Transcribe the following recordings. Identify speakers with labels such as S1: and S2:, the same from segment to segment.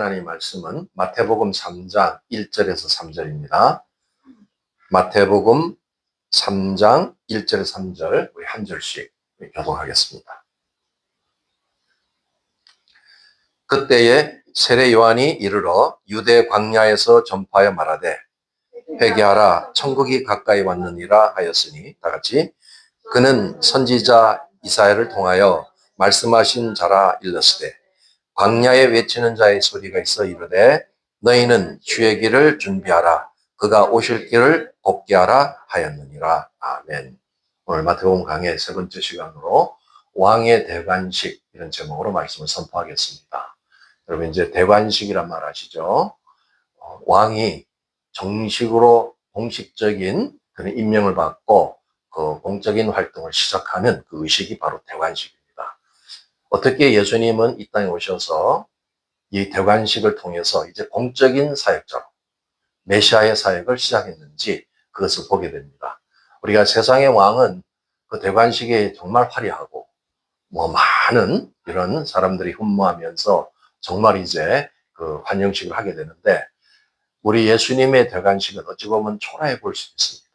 S1: 하나님 말씀은 마태복음 3장 1절에서 3절입니다. 마태복음 3장 1절에서 3절 우리 한 절씩 교독하겠습니다. 그때에 세례 요한이 이르러 유대 광야에서 전파하여 말하되 회개하라 천국이 가까이 왔느니라 하였으니, 다 같이, 그는 선지자 이사야를 통하여 말씀하신 자라 일렀으되 광야에 외치는 자의 소리가 있어 이르되 너희는 주의 길을 준비하라 그가 오실 길을 곱게 하라 하였느니라. 아멘. 오늘 마태복음 강의 세 번째 시간으로 왕의 대관식, 이런 제목으로 말씀을 선포하겠습니다. 여러분, 이제 대관식이란 말 아시죠? 왕이 정식으로 공식적인 그런 임명을 받고 그 공적인 활동을 시작하는 그 의식이 바로 대관식입니다. 어떻게 예수님은 이 땅에 오셔서 이 대관식을 통해서 이제 공적인 사역자로 메시아의 사역을 시작했는지 그것을 보게 됩니다. 우리가 세상의 왕은 그 대관식에 정말 화려하고 많은 이런 사람들이 흠모하면서 정말 이제 그 환영식을 하게 되는데, 우리 예수님의 대관식은 어찌 보면 초라해 볼 수 있습니다.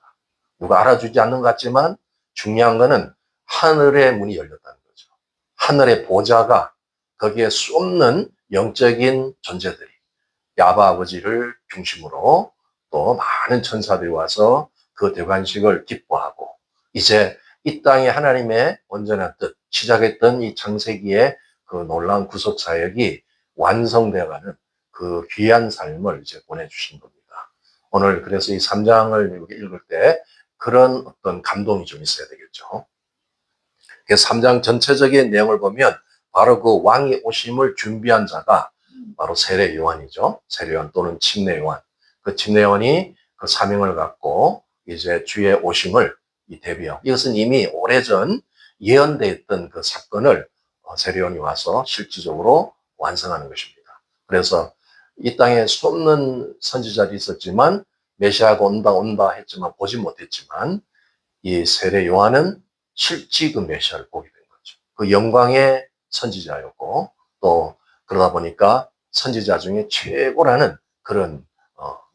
S1: 누가 알아주지 않는 것 같지만 중요한 거는 하늘의 문이 열렸다는 거죠. 하늘의 보좌가, 거기에 쏟는 영적인 존재들이, 아바 아버지를 중심으로 또 많은 천사들이 와서 그 대관식을 기뻐하고, 이제 이 땅에 하나님의 온전한 뜻, 시작했던 이 창세기의 그 놀라운 구속 사역이 완성되어가는 그 귀한 삶을 이제 보내주신 겁니다. 오늘 그래서 이 3장을 읽을 때 그런 어떤 감동이 좀 있어야 되겠죠. 3장 전체적인 내용을 보면 바로 그 왕이 오심을 준비한 자가 바로 세례 요한이죠. 세례 요한 또는 침례 요한. 그 침례 요한이 그 사명을 갖고 이제 주의 오심을 대비하고, 이것은 이미 오래전 예언되어 있던 그 사건을 세례 요한이 와서 실질적으로 완성하는 것입니다. 그래서 이 땅에 수없는 선지자들이 있었지만 메시아가 온다 했지만 보지 못했지만, 이 세례 요한은 실제 그 메시아를 보게 된 거죠. 그 영광의 선지자였고, 또 그러다 보니까 선지자 중에 최고라는 그런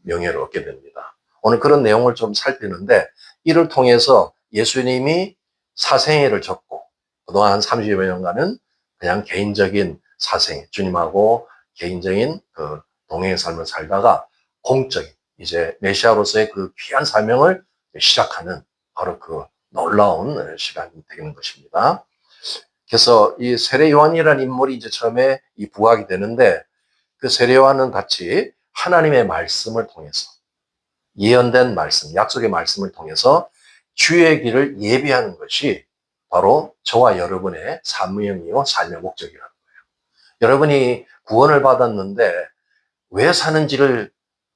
S1: 명예를 얻게 됩니다. 오늘 그런 내용을 좀 살피는데, 이를 통해서 예수님이 사생애를 접고 그동안 한 30여 년간은 그냥 개인적인 사생애, 주님하고 개인적인 그 동행의 삶을 살다가 공적인 이제 메시아로서의 그 귀한 사명을 시작하는 바로 그 놀라운 시간이 되는 것입니다. 그래서 이 세례 요한이라는 인물이 이제 처음에 이 부각이 되는데, 그 세례 요한은 같이 하나님의 말씀을 통해서, 예언된 말씀, 약속의 말씀을 통해서 주의 길을 예비하는 것이 바로 저와 여러분의 사명이요 삶의 목적이라는 거예요. 여러분이 구원을 받았는데 왜 사는지를,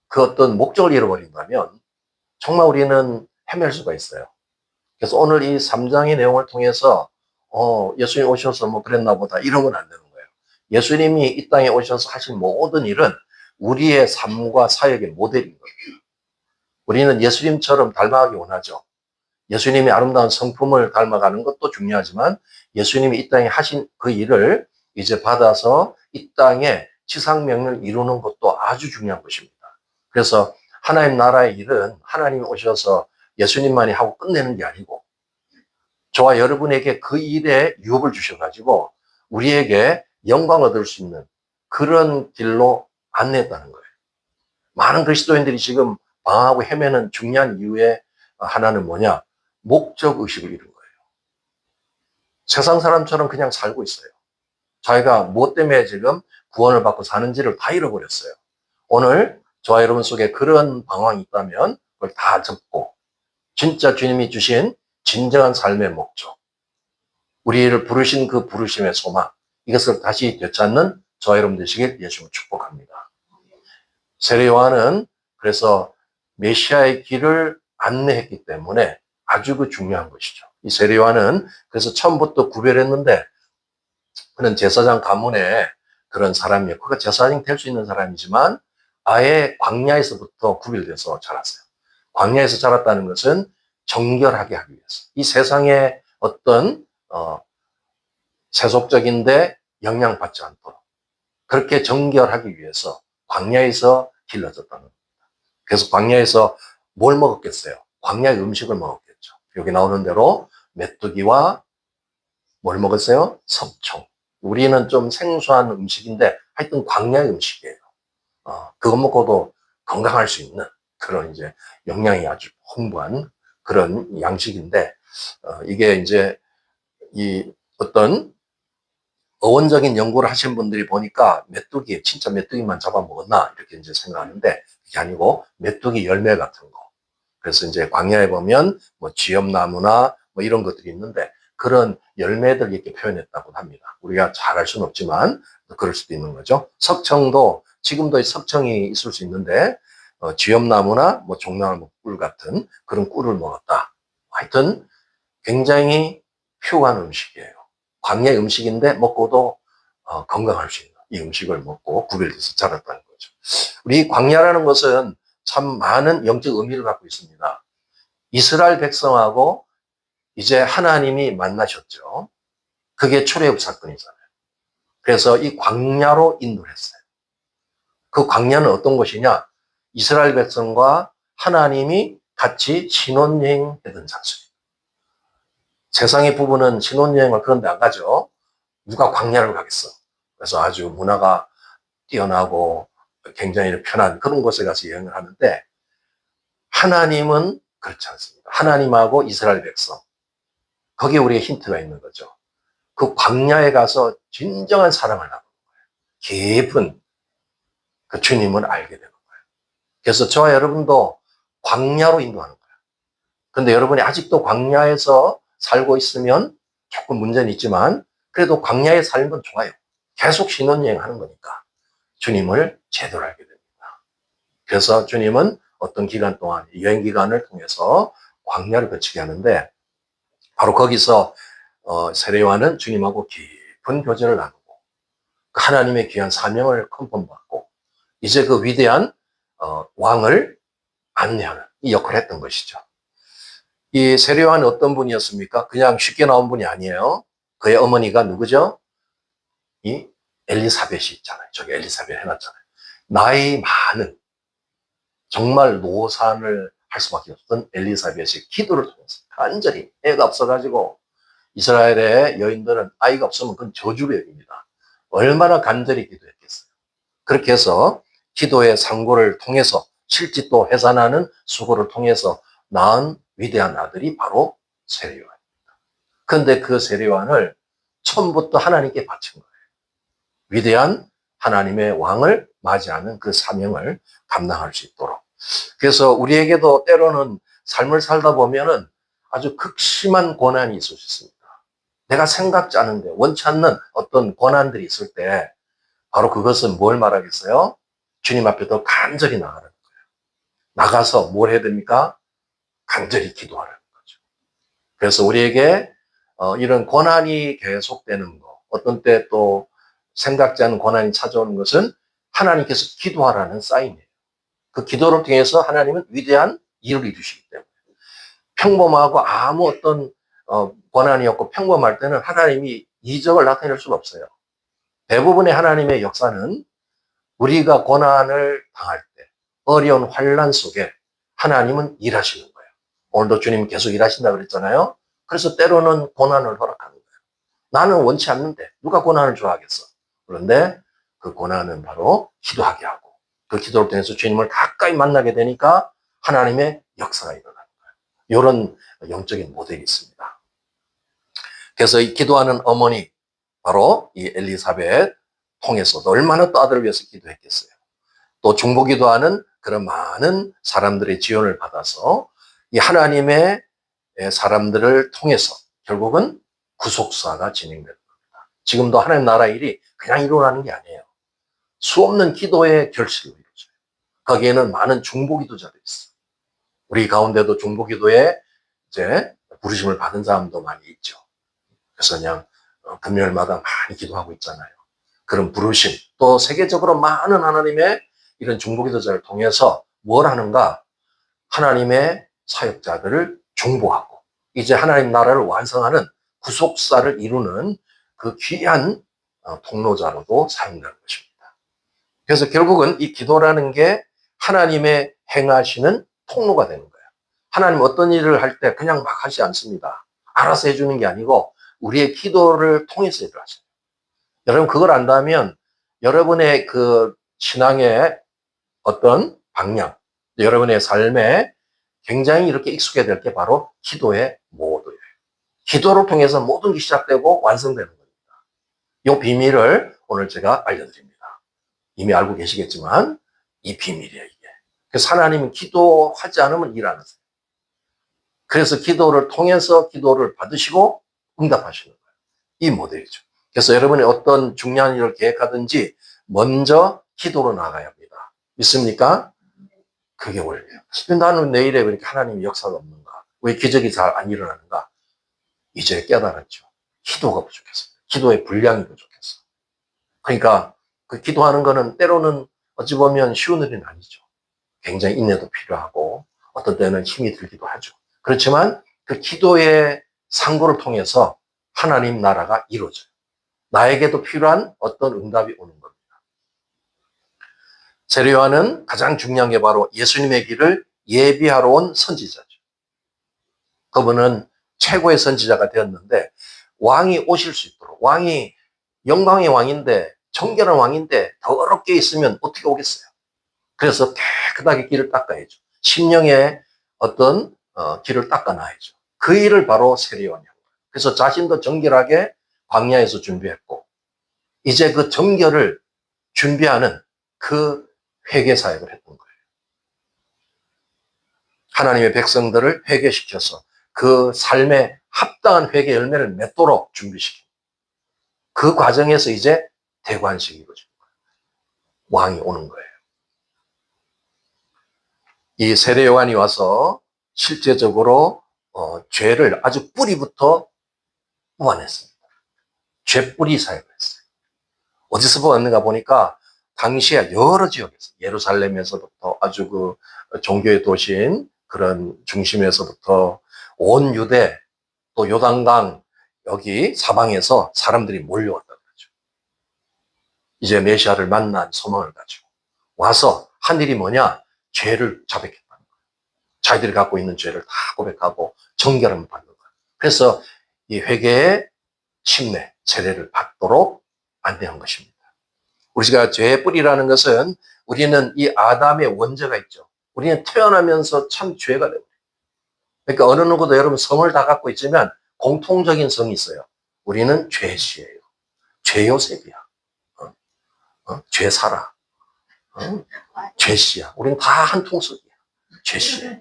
S1: 그 어떤 목적을 잃어버린다면 정말 우리는 헤맬 수가 있어요. 그래서 오늘 이 3장의 내용을 통해서 예수님 오셔서 뭐 그랬나 보다 이러면 안 되는 거예요. 예수님이 이 땅에 오셔서 하신 모든 일은 우리의 삶과 사역의 모델인 거예요. 우리는 예수님처럼 닮아가기 원하죠. 예수님이 아름다운 성품을 닮아가는 것도 중요하지만 예수님이 이 땅에 하신 그 일을 이제 받아서 이 땅에 지상명령을 이루는 것도 아주 중요한 것입니다. 그래서 하나님 나라의 일은 하나님이 오셔서 예수님만이 하고 끝내는 게 아니고, 저와 여러분에게 그 일에 유업을 주셔가지고 우리에게 영광을 얻을 수 있는 그런 길로 안내했다는 거예요. 많은 그리스도인들이 지금 방황하고 헤매는 중요한 이유의 하나는 뭐냐? 목적의식을 잃은 거예요. 세상 사람처럼 그냥 살고 있어요. 자기가 무엇 때문에 지금 구원을 받고 사는지를 다 잃어버렸어요. 오늘 저와 여러분 속에 그런 방황이 있다면 그걸 다 접고 진짜 주님이 주신 진정한 삶의 목적, 우리를 부르신 그 부르심의 소망, 이것을 다시 되찾는 저와 여러분 되시길 예수님을 축복합니다. 세례 요한은 그래서 메시아의 길을 안내했기 때문에 아주 그 중요한 것이죠. 이 세례 요한은 그래서 처음부터 구별했는데, 그는 제사장 가문의 그런 사람이었고, 그가 제사장이 될 수 있는 사람이지만 아예 광야에서부터 구별돼서 자랐어요. 광야에서 자랐다는 것은 정결하게 하기 위해서, 이 세상의 어떤 세속적인데 영향받지 않도록, 그렇게 정결하기 위해서 광야에서 길러졌다는 겁니다. 그래서 광야에서 뭘 먹었겠어요? 광야의 음식을 먹었겠죠. 여기 나오는 대로 메뚜기와 뭘 먹었어요? 석청. 우리는 좀 생소한 음식인데 하여튼 광야의 음식이에요. 그것 먹고도 건강할 수 있는 그런 이제 영양이 아주 풍부한 그런 양식인데, 이게 이제 이 어떤 어원적인 연구를 하신 분들이 보니까 메뚜기, 진짜 메뚜기만 잡아먹었나 이렇게 이제 생각하는데 그게 아니고 메뚜기 열매 같은 거. 그래서 이제 광야에 보면 뭐 쥐엄나무나 뭐 이런 것들이 있는데 그런 열매들 이렇게 표현했다고 합니다. 우리가 잘 알 수는 없지만 그럴 수도 있는 거죠. 석청도 지금도 석청이 있을 수 있는데 쥐엄나무나 뭐 종나무 꿀 같은 그런 꿀을 먹었다. 하여튼 굉장히 퓨어한 음식이에요. 광야 음식인데 먹고도 건강할 수 있는 이 음식을 먹고 구별돼서 자랐다는 거죠. 우리 광야라는 것은 참 많은 영적 의미를 갖고 있습니다. 이스라엘 백성하고 이제 하나님이 만나셨죠. 그게 출애굽 사건이잖아요. 그래서 이 광야로 인도를 했어요. 그 광야는 어떤 곳이냐? 이스라엘 백성과 하나님이 같이 신혼여행 하던 장소예요. 세상의 부부는 신혼여행을 그런 데 안 가죠. 누가 광야를 가겠어. 그래서 아주 문화가 뛰어나고 굉장히 편한 그런 곳에 가서 여행을 하는데 하나님은 그렇지 않습니다. 하나님하고 이스라엘 백성. 거기에 우리의 힌트가 있는 거죠. 그 광야에 가서 진정한 사랑을 나누는 거예요. 깊은 그 주님을 알게 되는 거예요. 그래서 저와 여러분도 광야로 인도하는 거예요. 근데 여러분이 아직도 광야에서 살고 있으면 조금 문제는 있지만 그래도 광야에 살면 좋아요. 계속 신혼여행 하는 거니까 주님을 제대로 알게 됩니다. 그래서 주님은 어떤 기간 동안 여행 기간을 통해서 광야를 거치게 하는데 바로 거기서 세례요한은 주님하고 깊은 교제를 나누고 하나님의 귀한 사명을 컨펌받고 이제 그 위대한 왕을 안내하는 이 역할을 했던 것이죠. 이 세례요한은 어떤 분이었습니까? 그냥 쉽게 나온 분이 아니에요. 그의 어머니가 누구죠? 이 엘리사벳이 있잖아요. 저기 엘리사벳 해놨잖아요. 나이 많은 정말 노산을 할 수밖에 없던 엘리사벳이 기도를 통해서 간절히 애가 없어가지고 이스라엘의 여인들은 아이가 없으면 그건 저주로 여깁니다. 얼마나 간절히 기도했겠어요. 그렇게 해서 기도의 상고를 통해서 실제 또 해산하는 수고를 통해서 낳은 위대한 아들이 바로 세례요한입니다. 그런데 그 세례요한을 처음부터 하나님께 바친 거예요. 위대한 하나님의 왕을 맞이하는 그 사명을 감당할 수 있도록. 그래서 우리에게도 때로는 삶을 살다 보면은 아주 극심한 고난이 있을 수 있습니다. 내가 생각지 않은데 원치 않는 어떤 고난들이 있을 때 바로 그것은 뭘 말하겠어요? 주님 앞에 더 간절히 나가는 거예요. 나가서 뭘 해야 됩니까? 간절히 기도하라는 거죠. 그래서 우리에게 이런 고난이 계속되는 거, 어떤 때 또 생각지 않은 고난이 찾아오는 것은 하나님께서 기도하라는 사인이에요. 그 기도를 통해서 하나님은 위대한 일을 이루시기 때문에 평범하고 아무 어떤 고난이 없고 평범할 때는 하나님이 이적을 나타낼 수가 없어요. 대부분의 하나님의 역사는 우리가 고난을 당할 때 어려운 환난 속에 하나님은 일하시는 거예요. 오늘도 주님 계속 일하신다 그랬잖아요. 그래서 때로는 고난을 허락하는 거예요. 나는 원치 않는데 누가 고난을 좋아하겠어. 그런데 그 고난은 바로 기도하게 하고 그 기도를 통해서 주님을 가까이 만나게 되니까 하나님의 역사가 일어나는 거예요. 이런 영적인 모델이 있습니다. 그래서 이 기도하는 어머니 바로 이 엘리사벳 통해서도 얼마나 또 아들을 위해서 기도했겠어요. 또 중보기도하는 그런 많은 사람들의 지원을 받아서 이 하나님의 사람들을 통해서 결국은 구속사가 진행되는 겁니다. 지금도 하나님 나라 일이 그냥 일어나는 게 아니에요. 수없는 기도의 결실로 이루어져요. 거기에는 많은 중보기도자들이 있어요. 우리 가운데도 중보기도에 이제 부르심을 받은 사람도 많이 있죠. 그래서 그냥 금요일마다 많이 기도하고 있잖아요. 그런 부르심, 또 세계적으로 많은 하나님의 이런 중보기도자를 통해서 뭘 하는가? 하나님의 사역자들을 중보하고 이제 하나님 나라를 완성하는 구속사를 이루는 그 귀한 통로자로도 사용되는 것입니다. 그래서 결국은 이 기도라는 게 하나님의 행하시는 통로가 되는 거예요. 하나님 어떤 일을 할 때 그냥 막 하지 않습니다. 알아서 해주는 게 아니고 우리의 기도를 통해서 일을 하셔요. 여러분 그걸 안다면 여러분의 그 신앙의 어떤 방향, 여러분의 삶에 굉장히 이렇게 익숙해질 게 바로 기도의 모두예요. 기도를 통해서 모든 게 시작되고 완성되는 겁니다. 이 비밀을 오늘 제가 알려드립니다. 이미 알고 계시겠지만 이 비밀이에요, 이게. 그래서 하나님은 기도하지 않으면 일 안 하세요. 그래서 기도를 통해서 기도를 받으시고 응답하시는 거예요. 이 모델이죠. 그래서 여러분이 어떤 중요한 일을 계획하든지 먼저 기도로 나가야 합니다. 믿습니까? 그게 원리예요. 나는 내일에 왜 이렇게 하나님의 역사가 없는가? 왜 기적이 잘 안 일어나는가? 이제 깨달았죠. 기도가 부족해서. 기도의 분량이 부족해서. 그러니까 그 기도하는 거는 때로는 어찌 보면 쉬운 일은 아니죠. 굉장히 인내도 필요하고 어떤 때는 힘이 들기도 하죠. 그렇지만 그 기도의 상고를 통해서 하나님 나라가 이루어져요. 나에게도 필요한 어떤 응답이 오는 겁니다. 세례 요한은 가장 중요한 게 바로 예수님의 길을 예비하러 온 선지자죠. 그분은 최고의 선지자가 되었는데 왕이 오실 수 있도록, 왕이 영광의 왕인데 정결한 왕인데 더럽게 있으면 어떻게 오겠어요? 그래서 깨끗하게 길을 닦아야죠. 심령의 어떤 길을 닦아놔야죠. 그 일을 바로 세례 요한이 한 거예요. 그래서 자신도 정결하게 광야에서 준비했고 이제 그 정결을 준비하는 그 회개 사역을 했던 거예요. 하나님의 백성들을 회개시켜서 그 삶에 합당한 회개 열매를 맺도록 준비시키고 그 과정에서 이제 대관식이 이루어지는 거예요. 왕이 오는 거예요. 이 세례 요한이 와서 실제적으로 죄를 아주 뿌리부터 뽑아냈습니다. 죄뿌리 사역을 했어요. 어디서 뽑았는가 보니까 당시에 여러 지역에서 예루살렘에서부터 아주 그 종교의 도시인 그런 중심에서부터 온 유대 또 요단강 여기 사방에서 사람들이 몰려왔다 그러죠. 이제 메시아를 만난 소망을 가지고 와서 한 일이 뭐냐? 죄를 자백했다는 거예요. 자기들이 갖고 있는 죄를 다 고백하고 정결함을 받는 거예요. 그래서 이 회개의 침례, 세례를 받도록 안내한 것입니다. 우리가 죄의 뿌리라는 것은 우리는 이 아담의 원죄가 있죠. 우리는 태어나면서 참 죄가 되고 그러니까 어느 누구도 여러분 성을 다 갖고 있지만 공통적인 성이 있어요. 우리는 죄시예요. 죄요셉이야. 죄사라. 죄씨야. 우리는 다 한 통속이야. 죄씨예요.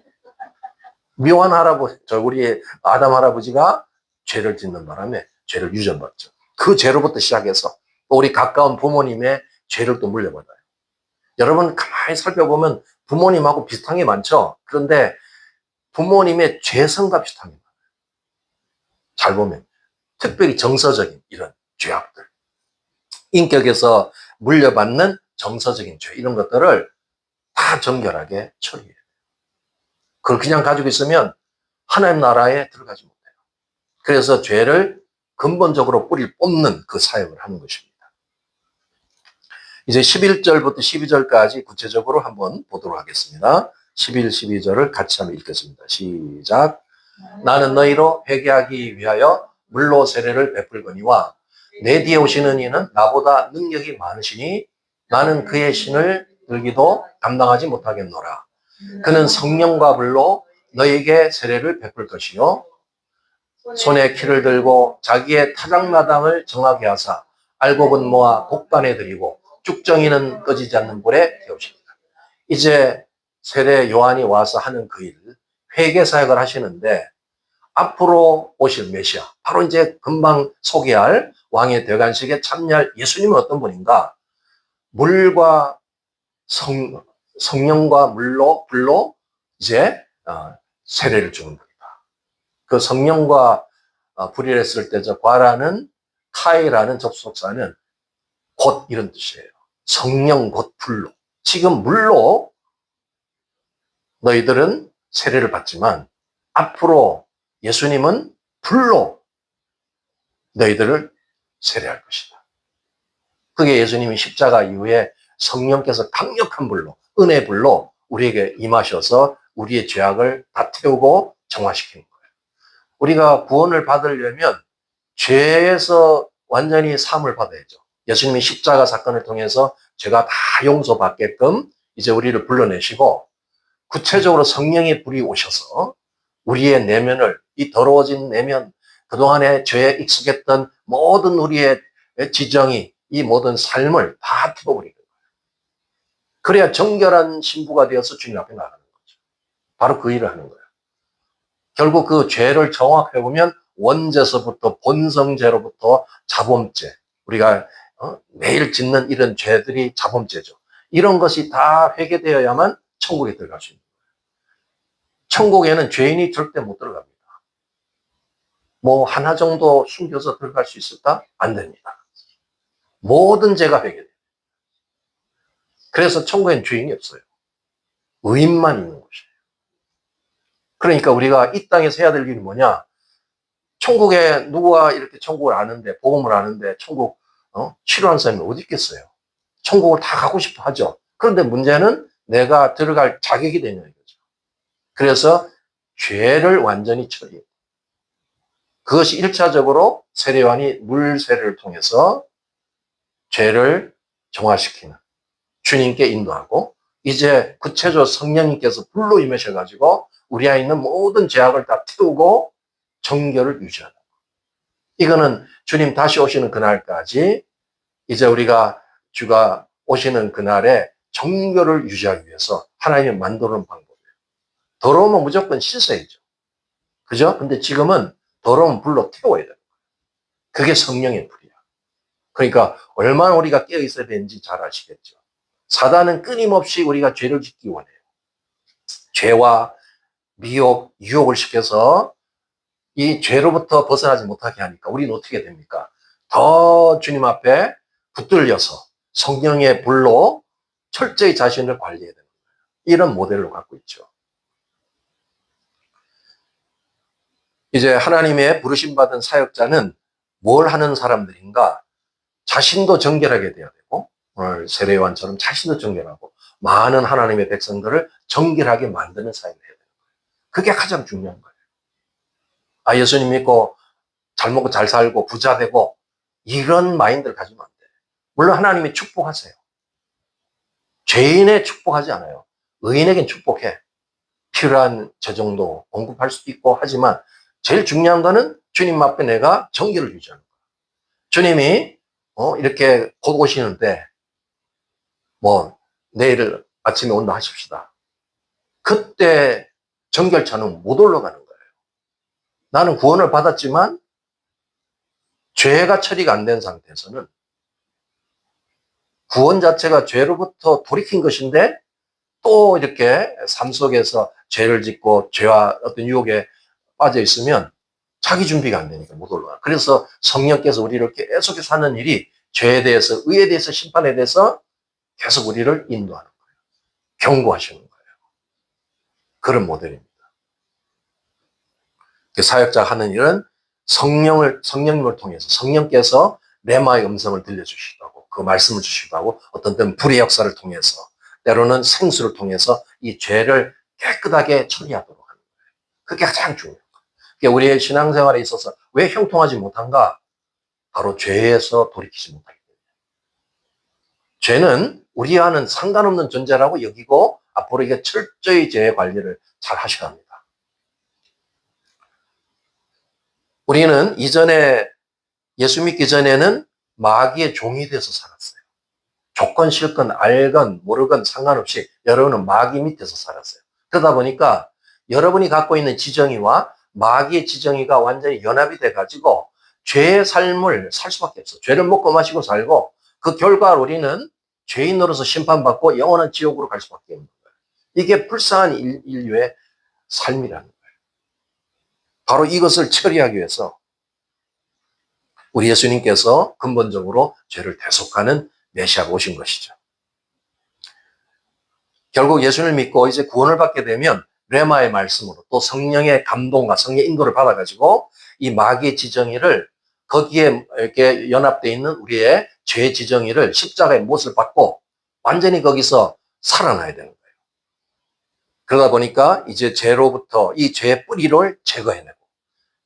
S1: 묘한 할아버지, 우리 아담 할아버지가 죄를 짓는 바람에 죄를 유전받죠. 그 죄로부터 시작해서 우리 가까운 부모님의 죄를 또 물려받아요. 여러분 가만히 살펴보면 부모님하고 비슷한 게 많죠. 그런데 부모님의 죄성과 비슷한 게 많아요. 잘 보면 특별히 정서적인 이런 죄악들, 인격에서 물려받는 정서적인 죄 이런 것들을 다 정결하게 처리해요. 그걸 그냥 가지고 있으면 하나님 나라에 들어가지 못해요. 그래서 죄를 근본적으로 뿌리를 뽑는 그 사역을 하는 것입니다. 이제 11절부터 12절까지 구체적으로 한번 보도록 하겠습니다. 11, 12절을 같이 한번 읽겠습니다. 시작. 나는 너희로 회개하기 위하여 물로 세례를 베풀거니와 내 뒤에 오시는 이는 나보다 능력이 많으시니 나는 그의 신을 들기도 감당하지 못하겠노라. 그는 성령과 불로 너희에게 세례를 베풀 것이요 손에 키를 들고 자기의 타작마당을 정하게 하사 알곡은 모아 곡간에 들이고 쭉정이는 꺼지지 않는 불에 태우십니다. 이제 세례 요한이 와서 하는 그 일, 회개 사역을 하시는데 앞으로 오실 메시아, 바로 이제 금방 소개할 왕의 대관식에 참여할 예수님은 어떤 분인가? 물과 성령과 불로 이제 세례를 주는 겁니다. 그 성령과 불이라 했을 때 저 과라는 카이라는 접속사는 곧 이런 뜻이에요. 성령 곧 불로. 지금 물로 너희들은 세례를 받지만 앞으로 예수님은 불로 너희들을 세례할 것이다. 그게 예수님이 십자가 이후에 성령께서 강력한 불로, 은혜 불로 우리에게 임하셔서 우리의 죄악을 다 태우고 정화시키는 거예요. 우리가 구원을 받으려면 죄에서 완전히 사함을 받아야죠. 예수님이 십자가 사건을 통해서 죄가 다 용서받게끔 이제 우리를 불러내시고, 구체적으로 성령의 불이 오셔서 우리의 내면을, 이 더러워진 내면, 그동안의 죄에 익숙했던 모든 우리의 지정이, 이 모든 삶을 다 태워버리는 거예요. 그래야 정결한 신부가 되어서 주님 앞에 나가는 거죠. 바로 그 일을 하는 거예요. 결국 그 죄를 정확해보면 원죄서부터 본성죄로부터 자범죄, 우리가 매일 짓는 이런 죄들이 자범죄죠. 이런 것이 다 회개되어야만 천국에 들어갈 수 있는 거예요. 천국에는 죄인이 절대 못 들어갑니다. 뭐 하나 정도 숨겨서 들어갈 수 있을까? 안 됩니다. 모든 죄가 회개돼요. 그래서 천국에는 죄인이 없어요. 의인만 있는 곳이에요. 그러니까 우리가 이 땅에서 해야 될 일이 뭐냐? 천국에 누가 이렇게 천국을 아는데, 복음을 아는데 천국 싫어하는 사람이 어디 있겠어요? 천국을 다 가고 싶어 하죠. 그런데 문제는 내가 들어갈 자격이 되냐 이거죠. 그래서 죄를 완전히 처리해요. 그것이 1차적으로 세례요한이 물 세례를 통해서 죄를 정화시키는, 주님께 인도하고, 이제 구체적으로 성령님께서 불로 임하셔가지고 우리 안에 있는 모든 죄악을 다 태우고 정결을 유지하는 거예요. 이거는 주님 다시 오시는 그날까지, 이제 우리가 주가 오시는 그날에 정결을 유지하기 위해서 하나님이 만드는 방법이에요. 더러우면 무조건 씻어야죠. 그죠? 근데 지금은 더러운 불로 태워야 돼요. 그게 성령의 불이야. 그러니까 얼마나 우리가 깨어 있어야 되는지 잘 아시겠죠. 사단은 끊임없이 우리가 죄를 짓기 원해요. 죄와 미혹, 유혹을 시켜서 이 죄로부터 벗어나지 못하게 하니까 우리는 어떻게 됩니까? 더 주님 앞에 붙들려서 성령의 불로 철저히 자신을 관리해야 되는 거예요. 이런 모델로 갖고 있죠. 이제 하나님의 부르심받은 사역자는 뭘 하는 사람들인가? 자신도 정결하게 돼야 되고, 오늘 세례요한처럼 자신도 정결하고 많은 하나님의 백성들을 정결하게 만드는 사역을 해야 되는 거예요. 그게 가장 중요한 거예요. 아, 예수님 믿고 잘 먹고 잘 살고 부자 되고 이런 마인드를 가지면 안 돼요. 물론 하나님이 축복하세요. 죄인에 축복하지 않아요. 의인에겐 축복해. 필요한 저 정도 공급할 수도 있고 하지만 제일 중요한 거는 주님 앞에 내가 정결을 유지하는 거예요. 주님이 이렇게 곧 오시는데 뭐 내일 아침에 온다 하십시다. 그때 정결차는 못 올라가는 거예요. 나는 구원을 받았지만 죄가 처리가 안 된 상태에서는, 구원 자체가 죄로부터 돌이킨 것인데 또 이렇게 삶 속에서 죄를 짓고 죄와 어떤 유혹에 빠져 있으면 자기 준비가 안 되니까 못 올라가. 그래서 성령께서 우리를 계속해서 하는 일이 죄에 대해서, 의에 대해서, 심판에 대해서 계속 우리를 인도하는 거예요. 경고하시는 거예요. 그런 모델입니다. 사역자가 하는 일은 성령님을 통해서, 성령께서 레마의 음성을 들려주시기도 하고, 그 말씀을 주시기도 하고, 어떤 때는 불의 역사를 통해서, 때로는 생수를 통해서 이 죄를 깨끗하게 처리하도록 하는 거예요. 그게 가장 중요해요. 우리의 신앙생활에 있어서 왜 형통하지 못한가? 바로 죄에서 돌이키지 못하기 때문에. 죄는 우리와는 상관없는 존재라고 여기고 앞으로 이게 철저히 죄의 관리를 잘 하셔야 합니다. 우리는 이전에, 예수 믿기 전에는 마귀의 종이 돼서 살았어요. 조건 싫건 알건 모르건 상관없이 여러분은 마귀 밑에서 살았어요. 그러다 보니까 여러분이 갖고 있는 지정의와 마귀의 지정의가 완전히 연합이 돼가지고 죄의 삶을 살 수밖에 없어요. 죄를 먹고 마시고 살고 그 결과 우리는 죄인으로서 심판받고 영원한 지옥으로 갈 수밖에 없는 거예요. 이게 불쌍한 인류의 삶이라는 거예요. 바로 이것을 처리하기 위해서 우리 예수님께서 근본적으로 죄를 대속하는 메시아가 오신 것이죠. 결국 예수님을 믿고 이제 구원을 받게 되면 레마의 말씀으로 또 성령의 감동과 성령의 인도를 받아가지고 이 마귀의 지정의를, 거기에 이렇게 연합되어 있는 우리의 죄 지정의를 십자가의 못을 받고 완전히 거기서 살아나야 되는 거예요. 그러다 보니까 이제 죄로부터 이 죄의 뿌리를 제거해내고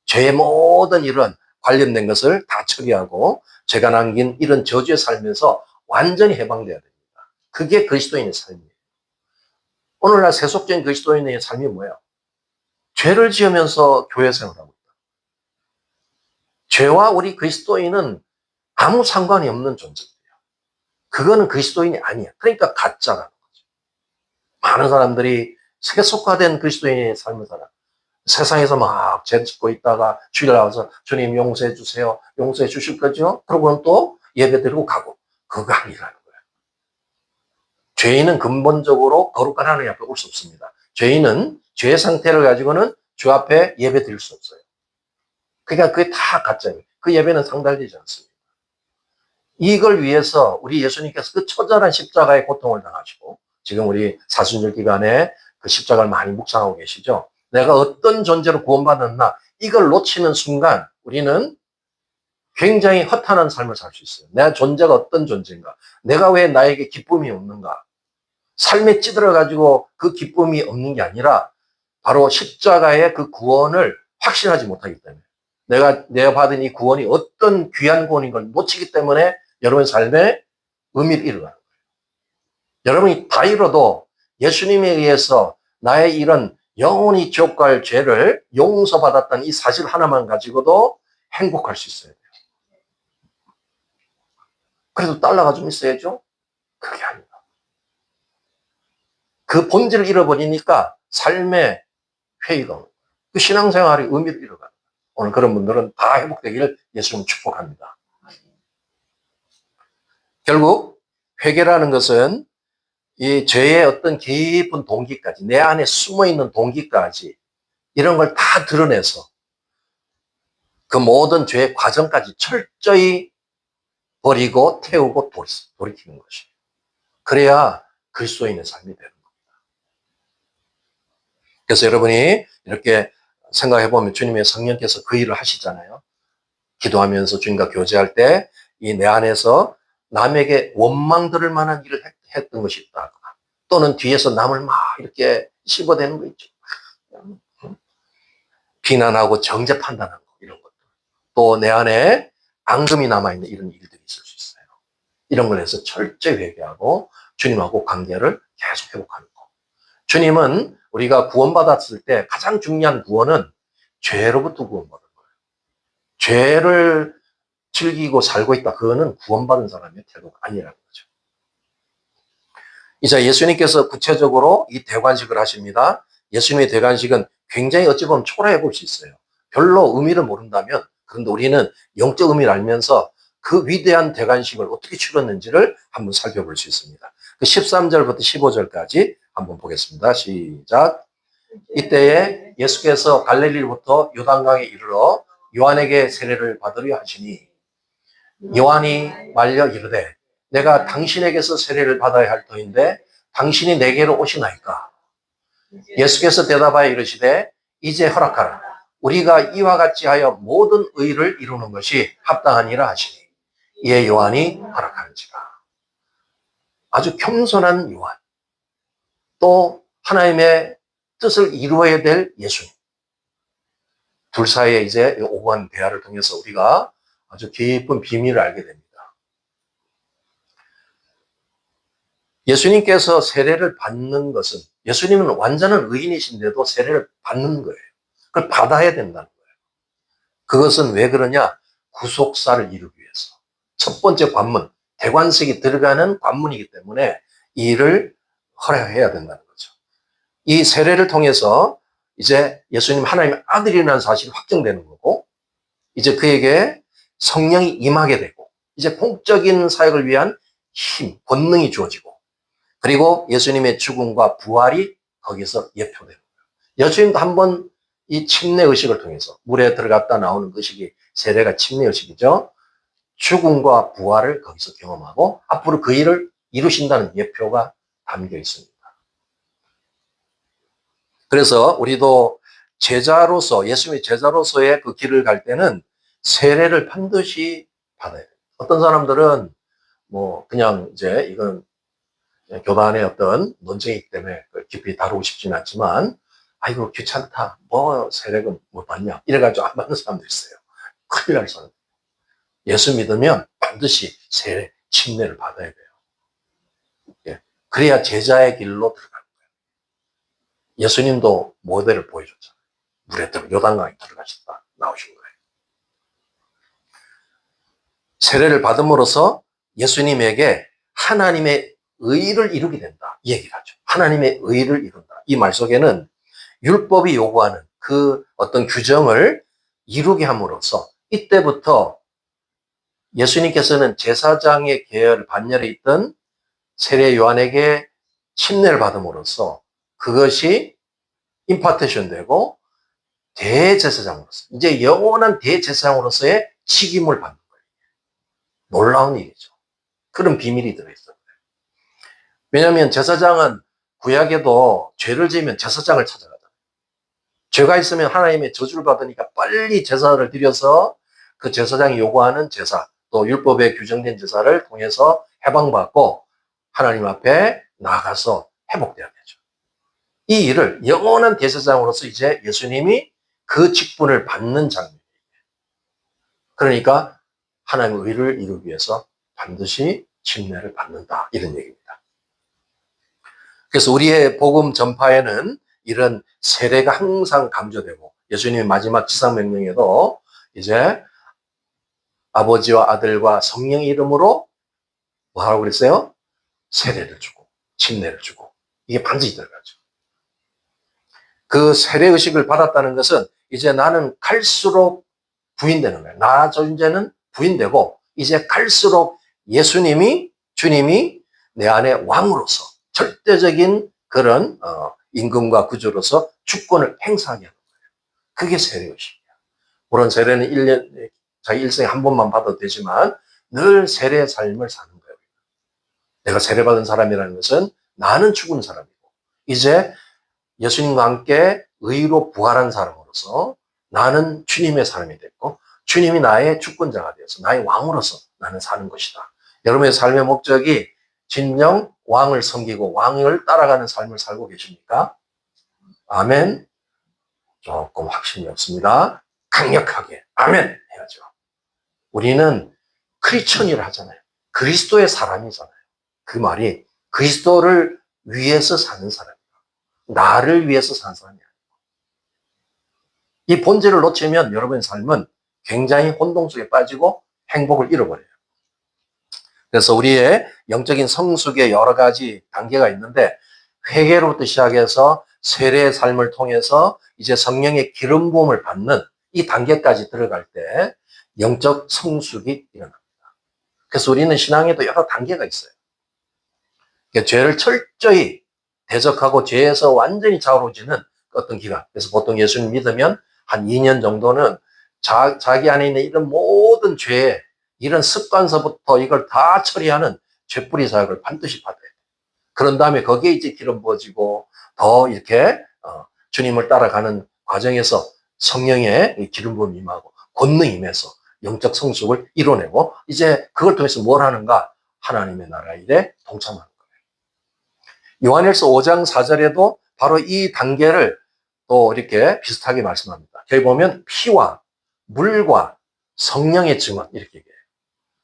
S1: 죄의 모든 이런 관련된 것을 다 처리하고 죄가 남긴 이런 저주에 살면서 완전히 해방돼야 됩니다. 그게 그리스도인의 삶이에요. 오늘날 세속적인 그리스도인의 삶이 뭐예요? 죄를 지으면서 교회 생활하고 있다. 죄와 우리 그리스도인은 아무 상관이 없는 존재예요. 그거는 그리스도인이 아니야. 그러니까 가짜라는 거죠. 많은 사람들이 세속화된 그리스도인의 삶을 살아. 세상에서 막 죄 짓고 있다가 주일 나와서 주님 용서해 주세요. 용서해 주실 거죠? 그러고는 또 예배 드리고 가고. 그거 아니라는 거예요. 죄인은 근본적으로 거룩한 하나님 앞에 올 수 없습니다. 죄인은 죄의 상태를 가지고는 주 앞에 예배 드릴 수 없어요. 그러니까 그게 다 가짜예요. 그 예배는 상달되지 않습니다. 이걸 위해서 우리 예수님께서 그 처절한 십자가의 고통을 당하시고 지금 우리 사순절 기간에 그 십자가를 많이 묵상하고 계시죠. 내가 어떤 존재로 구원받았나 이걸 놓치는 순간 우리는 굉장히 허탄한 삶을 살 수 있어요. 내 존재가 어떤 존재인가? 내가 왜 나에게 기쁨이 없는가? 삶에 찌들어가지고 그 기쁨이 없는 게 아니라 바로 십자가의 그 구원을 확신하지 못하기 때문에 내가 받은 이 구원이 어떤 귀한 구원인 걸 놓치기 때문에 여러분 삶에 의미를 잃어가는 거예요. 여러분이 다 잃어도 예수님에 의해서 나의 이런 영원히 지옥 갈 죄를 용서받았다는 이 사실 하나만 가지고도 행복할 수 있어야 돼요. 그래도 달러가 좀 있어야죠? 그게 아니다. 그 본질을 잃어버리니까 삶의 회의가 그 신앙생활의 의미를 잃어가요. 오늘 그런 분들은 다 회복되기를 예수님 축복합니다. 결국 회개라는 것은 이 죄의 어떤 깊은 동기까지 내 안에 숨어있는 동기까지 이런 걸 다 드러내서 그 모든 죄의 과정까지 철저히 버리고 태우고 돌이키는 것이에요. 그래야 그리스도인의 삶이 되는 겁니다. 그래서 여러분이 이렇게 생각해보면 주님의 성령께서 그 일을 하시잖아요. 기도하면서 주님과 교제할 때 이 내 안에서 남에게 원망 들을 만한 일을 했던 것이 있다. 또는 뒤에서 남을 막 이렇게 씹어대는 거 있죠. 비난하고 정죄 판단하는 거 이런 것들. 또 내 안에 앙금이 남아있는 이런 일들이 있을 수 있어요. 이런 걸 해서 철저히 회개하고 주님하고 관계를 계속 회복하는 거. 주님은 우리가 구원받았을 때 가장 중요한 구원은 죄로부터 구원받는 거예요. 죄를 즐기고 살고 있다. 그거는 구원받은 사람의 태도가 아니라는 거죠. 이제 예수님께서 구체적으로 이 대관식을 하십니다. 예수님의 대관식은 굉장히 어찌 보면 초라해 볼 수 있어요. 별로 의미를 모른다면, 그런데 우리는 영적 의미를 알면서 그 위대한 대관식을 어떻게 치렀는지를 한번 살펴볼 수 있습니다. 그 13절부터 15절까지 한번 보겠습니다. 시작. 이때에 예수께서 갈릴리로부터 요단강에 이르러 요한에게 세례를 받으려 하시니 요한이 말려 이르되 내가 당신에게서 세례를 받아야 할 터인데 당신이 내게로 오시나이까? 예수께서 대답하여 이르시되 이제 허락하라. 우리가 이와 같이 하여 모든 의를 이루는 것이 합당하니라 하시니 이에 요한이 허락한지라. 아주 겸손한 요한, 또 하나님의 뜻을 이루어야 될 예수님, 둘 사이에 이제 오고한 대화를 통해서 우리가 아주 깊은 비밀을 알게 됩니다. 예수님께서 세례를 받는 것은, 예수님은 완전한 의인이신데도 세례를 받는 거예요. 그걸 받아야 된다는 거예요. 그것은 왜 그러냐? 구속사를 이루기 위해서. 첫 번째 관문, 대관식이 들어가는 관문이기 때문에 이 일을 허락해야 된다는 거죠. 이 세례를 통해서 이제 예수님 하나님의 아들이라는 사실이 확정되는 거고, 이제 그에게 성령이 임하게 되고, 이제 공적인 사역을 위한 힘, 권능이 주어지고, 그리고 예수님의 죽음과 부활이 거기서 예표되는 거예요. 예수님도 한번 이 침례 의식을 통해서 물에 들어갔다 나오는 의식이 세례가 침례 의식이죠. 죽음과 부활을 거기서 경험하고 앞으로 그 일을 이루신다는 예표가 담겨 있습니다. 그래서 우리도 제자로서, 예수님의 제자로서의 그 길을 갈 때는 세례를 반드시 받아야 돼요. 어떤 사람들은 그냥 이제 이건 교단의 어떤 논쟁이기 때문에 깊이 다루고 싶지는 않지만, 아이고 귀찮다, 뭐 세례금 못 받냐 이래가지고 안 받는 사람도 있어요. 큰일 날 사람. 예수 믿으면 반드시 세례 침례를 받아야 돼요. 예. 그래야 제자의 길로 들어가는 거예요. 예수님도 모델을 보여줬잖아요. 물에 들어 요단강에 들어가셨다 나오신 거예요. 세례를 받음으로써 예수님에게 하나님의 의를 이루게 된다, 이 얘기를 하죠. 하나님의 의를 이룬다. 이 말 속에는 율법이 요구하는 그 어떤 규정을 이루게 함으로써 이때부터 예수님께서는 제사장의 계열 반열에 있던 세례 요한에게 침례를 받음으로써 그것이 임파테이션 되고 대제사장으로서, 이제 영원한 대제사장으로서의 직임을 받는 거예요. 놀라운 일이죠. 그런 비밀이 들어있어요. 왜냐하면 제사장은 구약에도 죄를 지으면 제사장을 찾아가잖아요. 죄가 있으면 하나님의 저주를 받으니까 빨리 제사를 드려서 그 제사장이 요구하는 제사, 또 율법에 규정된 제사를 통해서 해방받고 하나님 앞에 나아가서 회복돼야 되죠. 이 일을 영원한 대제사장으로서 이제 예수님이 그 직분을 받는 장면이에요. 그러니까 하나님의 의를 이루기 위해서 반드시 침례를 받는다, 이런 얘기입니다. 그래서 우리의 복음 전파에는 이런 세례가 항상 강조되고, 예수님의 마지막 지상명령에도 이제 아버지와 아들과 성령의 이름으로 뭐 하라고 그랬어요? 세례를 주고 침례를 주고, 이게 반드시 들어가죠. 그 세례의식을 받았다는 것은 이제 나는 갈수록 부인되는 거예요. 나 존재는 부인되고 이제 갈수록 예수님이, 주님이 내 안에 왕으로서 절대적인 그런 임금과 구주로서 주권을 행사하게 하는 거예요. 그게 세례의식이야. 물론 세례는 1년, 자기 일생에 한 번만 받아도 되지만 늘 세례의 삶을 사는 거예요. 내가 세례받은 사람이라는 것은 나는 죽은 사람이고 이제 예수님과 함께 의로 부활한 사람으로서 나는 주님의 사람이 됐고 주님이 나의 주권자가 되어서 나의 왕으로서 나는 사는 것이다. 여러분의 삶의 목적이 진정 왕을 섬기고 왕을 따라가는 삶을 살고 계십니까? 아멘. 조금 확신이 없습니다. 강력하게 아멘 해야죠. 우리는 크리스천이라 하잖아요. 그리스도의 사람이잖아요. 그 말이 그리스도를 위해서 사는 사람이다. 나를 위해서 사는 사람이 아니고. 이 본질을 놓치면 여러분의 삶은 굉장히 혼동 속에 빠지고 행복을 잃어버려요. 그래서 우리의 영적인 성숙의 여러 가지 단계가 있는데, 회개로부터 시작해서 세례의 삶을 통해서 이제 성령의 기름 부음을 받는 이 단계까지 들어갈 때 영적 성숙이 일어납니다. 그래서 우리는 신앙에도 여러 단계가 있어요. 그러니까 죄를 철저히 대적하고 죄에서 완전히 자유로워지는 어떤 기간. 그래서 보통 예수님 믿으면 한 2년 정도는 자기 안에 있는 이런 모든 죄, 이런 습관서부터 이걸 다 처리하는 죄뿌리 사역을 반드시 받아야 돼요. 그런 다음에 거기에 이제 기름 부어지고 더 이렇게 주님을 따라가는 과정에서 성령의 기름 부음이 임하고 권능이 임해서 영적 성숙을 이뤄내고 이제 그걸 통해서 뭘 하는가? 하나님의 나라 일에 동참하는 거예요. 요한일서 5장 4절에도 바로 이 단계를 또 이렇게 비슷하게 말씀합니다. 여기 보면 피와 물과 성령의 증언, 이렇게 얘기해요.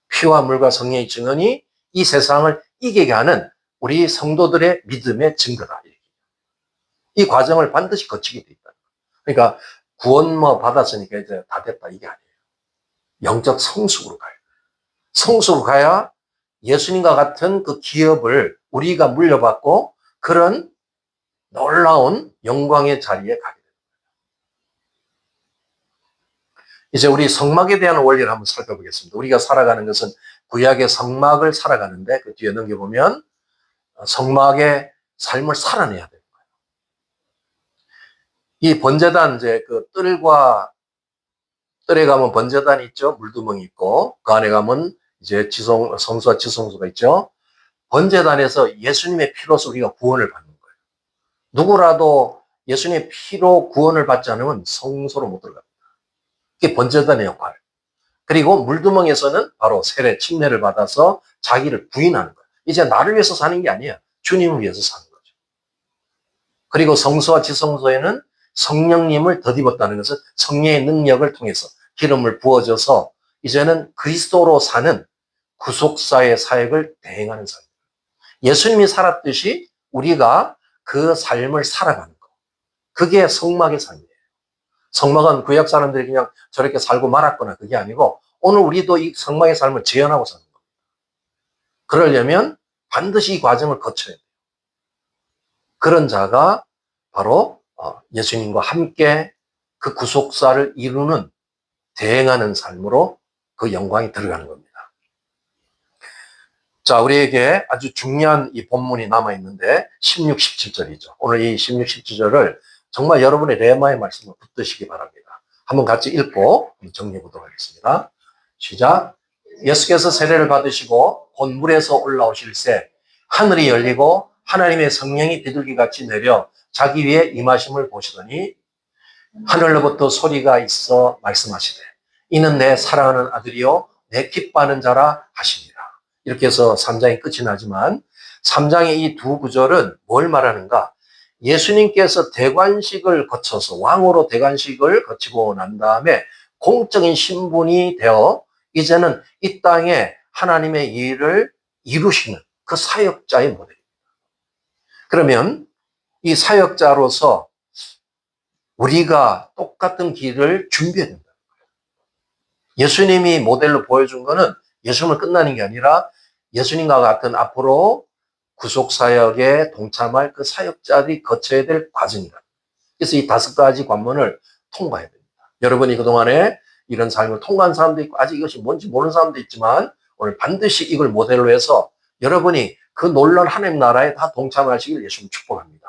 S1: 피와 물과 성령의 증언이 이 세상을 이기게 하는 우리 성도들의 믿음의 증거다. 이 과정을 반드시 거치게 돼 있다. 그러니까 구원 받았으니까 이제 다 됐다, 이게 아니에요. 영적 성숙으로 가요. 성숙으로 가야 예수님과 같은 그 기업을 우리가 물려받고 그런 놀라운 영광의 자리에 가게 됩니다. 이제 우리 성막에 대한 원리를 한번 살펴보겠습니다. 우리가 살아가는 것은 구약의 성막을 살아가는데 그 뒤에 넘겨보면 성막의 삶을 살아내야 되는 거예요. 이 번제단, 이제 그 뜰에 가면 번제단이 있죠. 물두멍이 있고 그 안에 가면 이제 성수와 지성소가 있죠. 번제단에서 예수님의 피로서 우리가 구원을 받는 거예요. 누구라도 예수님의 피로 구원을 받지 않으면 성소로 못 들어갑니다. 이게 번제단의 역할. 그리고 물두멍에서는 바로 세례, 침례를 받아서 자기를 부인하는 거예요. 이제 나를 위해서 사는 게 아니에요. 주님을 위해서 사는 거죠. 그리고 성소와 지성소에는 성령님을 덧입었다는 것은 성령의 능력을 통해서 기름을 부어줘서 이제는 그리스도로 사는 구속사의 사역을 대행하는 삶. 예수님이 살았듯이 우리가 그 삶을 살아가는 거. 그게 성막의 삶이에요. 성막은 구약 사람들이 그냥 저렇게 살고 말았거나 그게 아니고 오늘 우리도 이 성막의 삶을 재현하고 사는 겁니다. 그러려면 반드시 이 과정을 거쳐야 돼요. 그런 자가 바로 예수님과 함께 그 구속사를 이루는 대행하는 삶으로 그 영광이 들어가는 겁니다. 자, 우리에게 아주 중요한 이 본문이 남아있는데 16, 17절이죠. 오늘 이 16, 17절을 정말 여러분의 레마의 말씀을 붙드시기 바랍니다. 한번 같이 읽고 정리해 보도록 하겠습니다. 시작. 예수께서 세례를 받으시고 곧 물에서 올라오실새 하늘이 열리고 하나님의 성령이 비둘기같이 내려 자기 위에 임하심을 보시더니 하늘로부터 소리가 있어 말씀하시되 이는 내 사랑하는 아들이요 내 기뻐하는 자라 하시니라. 이렇게 해서 3장이 끝이 나지만 3장의 이 두 구절은 뭘 말하는가? 예수님께서 대관식을 거쳐서 왕으로 대관식을 거치고 난 다음에 공적인 신분이 되어 이제는 이 땅에 하나님의 일을 이루시는 그 사역자의 모델입니다. 그러면 이 사역자로서 우리가 똑같은 길을 준비해야 된다. 예수님이 모델로 보여준 거는 예수님을 끝나는 게 아니라 예수님과 같은 앞으로 구속사역에 동참할 그 사역자들이 거쳐야 될 과정이다. 그래서 이 5가지 관문을 통과해야 됩니다. 여러분이 그동안에 이런 삶을 통과한 사람도 있고 아직 이것이 뭔지 모르는 사람도 있지만 오늘 반드시 이걸 모델로 해서 여러분이 그 놀라운 하나님 나라에 다 동참하시길 예수님 축복합니다.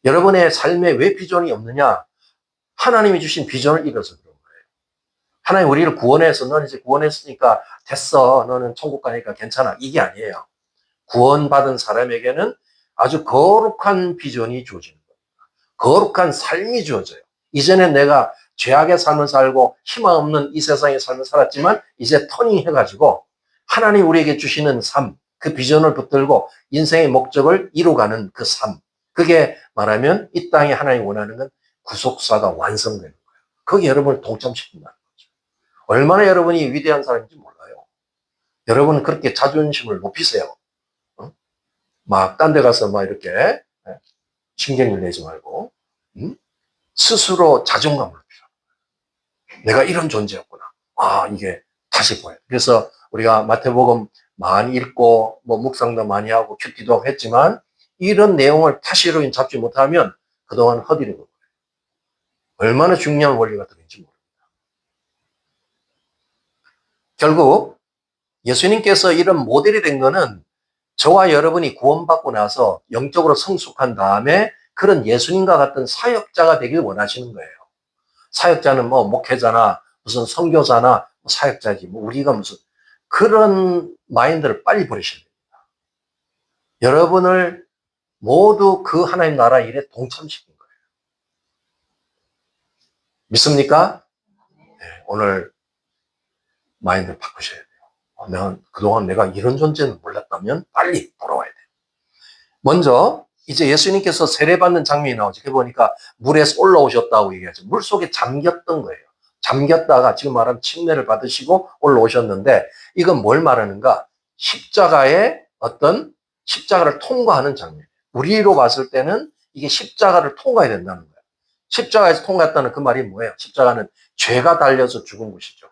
S1: 여러분의 삶에 왜 비전이 없느냐? 하나님이 주신 비전을 잃어서 그런 거예요. 하나님 우리를 구원해서 너는 이제 구원했으니까 됐어. 너는 천국 가니까 괜찮아. 이게 아니에요. 구원받은 사람에게는 아주 거룩한 비전이 주어지는 겁니다. 거룩한 삶이 주어져요. 이전에 내가 죄악의 삶을 살고 희망 없는 이 세상의 삶을 살았지만 이제 터닝해가지고 하나님 우리에게 주시는 삶, 그 비전을 붙들고 인생의 목적을 이루어가는 그 삶. 그게 말하면 이 땅에 하나님 원하는 건 구속사가 완성되는 거예요. 거기 여러분을 동참시킨다는 거죠. 얼마나 여러분이 위대한 사람인지 몰라요. 여러분은 그렇게 자존심을 높이세요. 막 딴 데 가서 막 이렇게 신경을 내지 말고 스스로 자존감을 높이라. 내가 이런 존재였구나. 아, 이게 다시 보여요. 그래서 우리가 마태복음 많이 읽고 뭐 묵상도 많이 하고 큐티도 하고 했지만 이런 내용을 다시로 잡지 못하면 그동안 허비는 거예요. 얼마나 중요한 원리가 들어있는지 모릅니다. 결국 예수님께서 이런 모델이 된 거는 저와 여러분이 구원받고 나서 영적으로 성숙한 다음에 그런 예수님과 같은 사역자가 되길 원하시는 거예요. 사역자는 뭐 목회자나 무슨 선교사나 뭐 사역자지 뭐 우리가 무슨 그런 마인드를 빨리 버리셔야 됩니다. 여러분을 모두 그 하나님 나라 일에 동참시킨 거예요. 믿습니까? 네, 오늘 마인드를 바꾸셔야 돼요. 그동안 내가 이런 존재는 몰랐다면 빨리 돌아와야 돼요. 먼저 이제 예수님께서 세례받는 장면이 나오죠. 그게 보니까 물에서 올라오셨다고 얘기하죠. 물속에 잠겼던 거예요. 잠겼다가 지금 말하면 침례를 받으시고 올라오셨는데 이건 뭘 말하는가? 십자가의 어떤 십자가를 통과하는 장면. 우리로 봤을 때는 이게 십자가를 통과해야 된다는 거예요. 십자가에서 통과했다는 그 말이 뭐예요? 십자가는 죄가 달려서 죽은 곳이죠.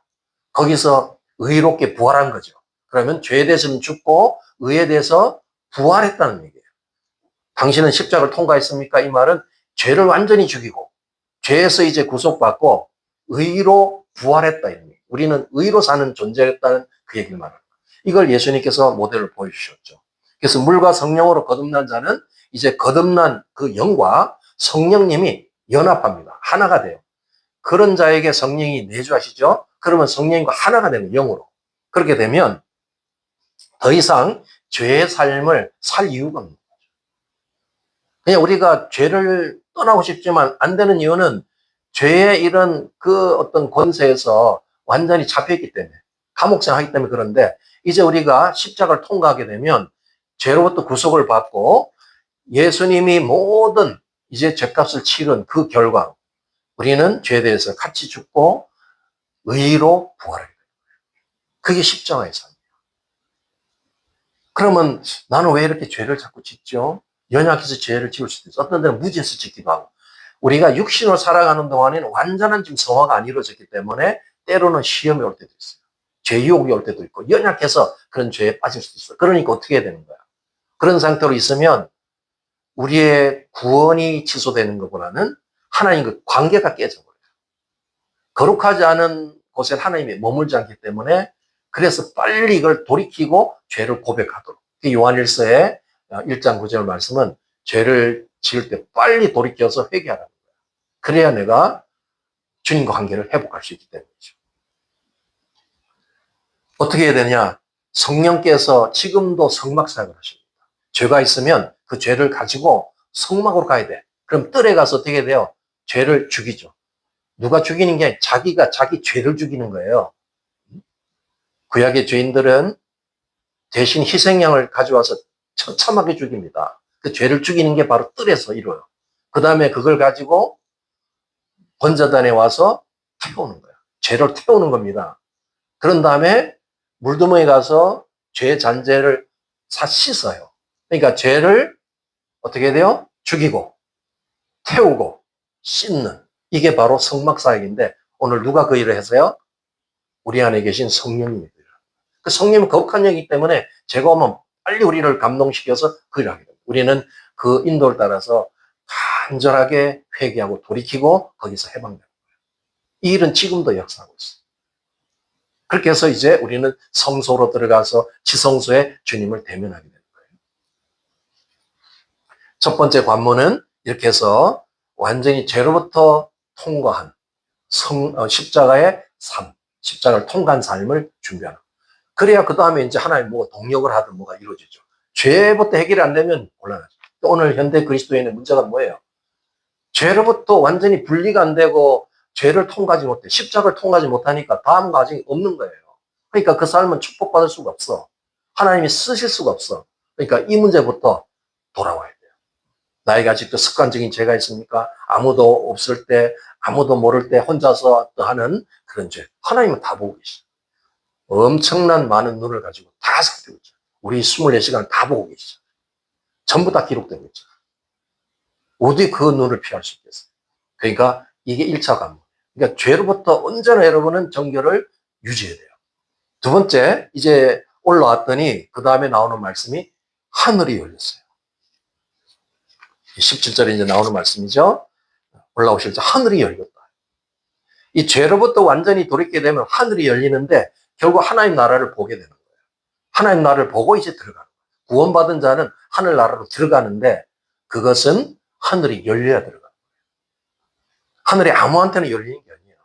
S1: 거기서 의롭게 부활한 거죠. 그러면 죄에 대해서는 죽고 의에 대해서 부활했다는 얘기예요. 당신은 십자가를 통과했습니까? 이 말은 죄를 완전히 죽이고 죄에서 이제 구속받고 의로 부활했다. 우리는 의로 사는 존재였다는 그 얘기를 말합니다. 이걸 예수님께서 모델을 보여주셨죠. 그래서 물과 성령으로 거듭난 자는 이제 거듭난 그 영과 성령님이 연합합니다. 하나가 돼요. 그런 자에게 성령이 내주하시죠. 그러면 성령님과 하나가 되는 영으로. 그렇게 되면 더 이상 죄의 삶을 살 이유가 없는 거죠. 그냥 우리가 죄를 떠나고 싶지만 안 되는 이유는 죄의 이런 그 어떤 권세에서 완전히 잡혀있기 때문에 감옥생 하기 때문에 그런데 이제 우리가 십자가를 통과하게 되면 죄로부터 구속을 받고 예수님이 모든 이제 죄값을 치른 그 결과 우리는 죄에 대해서 같이 죽고 의로 부활하게 됩니다. 그게 십자가의 삶이에요. 그러면 나는 왜 이렇게 죄를 자꾸 짓죠? 연약해서 죄를 지을 수도 있어. 어떤 데는 무지해서 짓기도 하고. 우리가 육신으로 살아가는 동안에는 완전한 지금 성화가 안 이루어졌기 때문에 때로는 시험이 올 때도 있어요. 죄 유혹이 올 때도 있고 연약해서 그런 죄에 빠질 수도 있어요. 그러니까 어떻게 해야 되는 거야? 그런 상태로 있으면 우리의 구원이 취소되는 것보다는 하나님과 관계가 깨져버려요. 거룩하지 않은 곳에 하나님이 머물지 않기 때문에 그래서 빨리 이걸 돌이키고 죄를 고백하도록. 요한일서의 1장 9절 말씀은 죄를 지을 때 빨리 돌이켜서 회개하라는 거예요. 그래야 내가 주님과 관계를 회복할 수 있기 때문이죠. 어떻게 해야 되냐? 성령께서 지금도 성막 사역을 하십니다. 죄가 있으면 그 죄를 가지고 성막으로 가야 돼. 그럼 뜰에 가서 어떻게 돼요? 죄를 죽이죠. 누가 죽이는 게 아니라 자기가 자기 죄를 죽이는 거예요. 구약의 죄인들은 대신 희생양을 가져와서 처참하게 죽입니다. 그 죄를 죽이는 게 바로 뜰에서 이루어요. 그 다음에 그걸 가지고 번제단에 와서 태우는 거예요. 죄를 태우는 겁니다. 그런 다음에 물두멍에 가서 죄 잔재를 씻어요. 그러니까 죄를 어떻게 돼요? 죽이고 태우고 씻는, 이게 바로 성막사역인데 오늘 누가 그 일을 해서요? 우리 안에 계신 성령님이 그 성령은 거룩한 영이기 때문에 제가 오면 빨리 우리를 감동시켜서 그 일을 하게 됩니다. 우리는 그 인도를 따라서 간절하게 회개하고 돌이키고 거기서 해방되는 거예요. 이 일은 지금도 역사하고 있어요. 그렇게 해서 이제 우리는 성소로 들어가서 지성소에 주님을 대면하게 되는 거예요. 첫 번째 관문은 이렇게 해서 완전히 죄로부터 통과한 십자가의 삶, 십자가를 통과한 삶을 준비하는 거예요. 그래야 그 다음에 이제 하나님 뭐가 동력을 하든 뭐가 이루어지죠. 죄부터 해결이 안 되면 곤란하죠. 오늘 현대 그리스도인의 문제가 뭐예요? 죄로부터 완전히 분리가 안 되고 죄를 통과하지 못해, 십자가를 통과하지 못하니까 다음 과정이 없는 거예요. 그러니까 그 삶은 축복받을 수가 없어. 하나님이 쓰실 수가 없어. 그러니까 이 문제부터 돌아와야 돼요. 나에게 아직도 습관적인 죄가 있습니까? 아무도 없을 때, 아무도 모를 때 혼자서 하는 그런 죄. 하나님은 다 보고 계시죠. 엄청난 많은 눈을 가지고 다 살피고 있죠. 우리 24시간 다 보고 계시죠. 전부 다 기록되고 있죠. 어디 그 눈을 피할 수 있겠어요? 그러니까 이게 1차 관문. 그러니까 죄로부터 언제나 여러분은 정결을 유지해야 돼요. 두 번째, 이제 올라왔더니 그 다음에 나오는 말씀이 하늘이 열렸어요. 17절에 이제 나오는 말씀이죠. 올라오실 때 하늘이 열렸다. 이 죄로부터 완전히 돌이키게 되면 하늘이 열리는데 결국 하나님 나라를 보게 되는 거예요. 하나님 나라를 보고 이제 들어가는 거예요. 구원받은 자는 하늘 나라로 들어가는데 그것은 하늘이 열려야 들어가는 거예요. 하늘이 아무한테나 열리는 게 아니에요.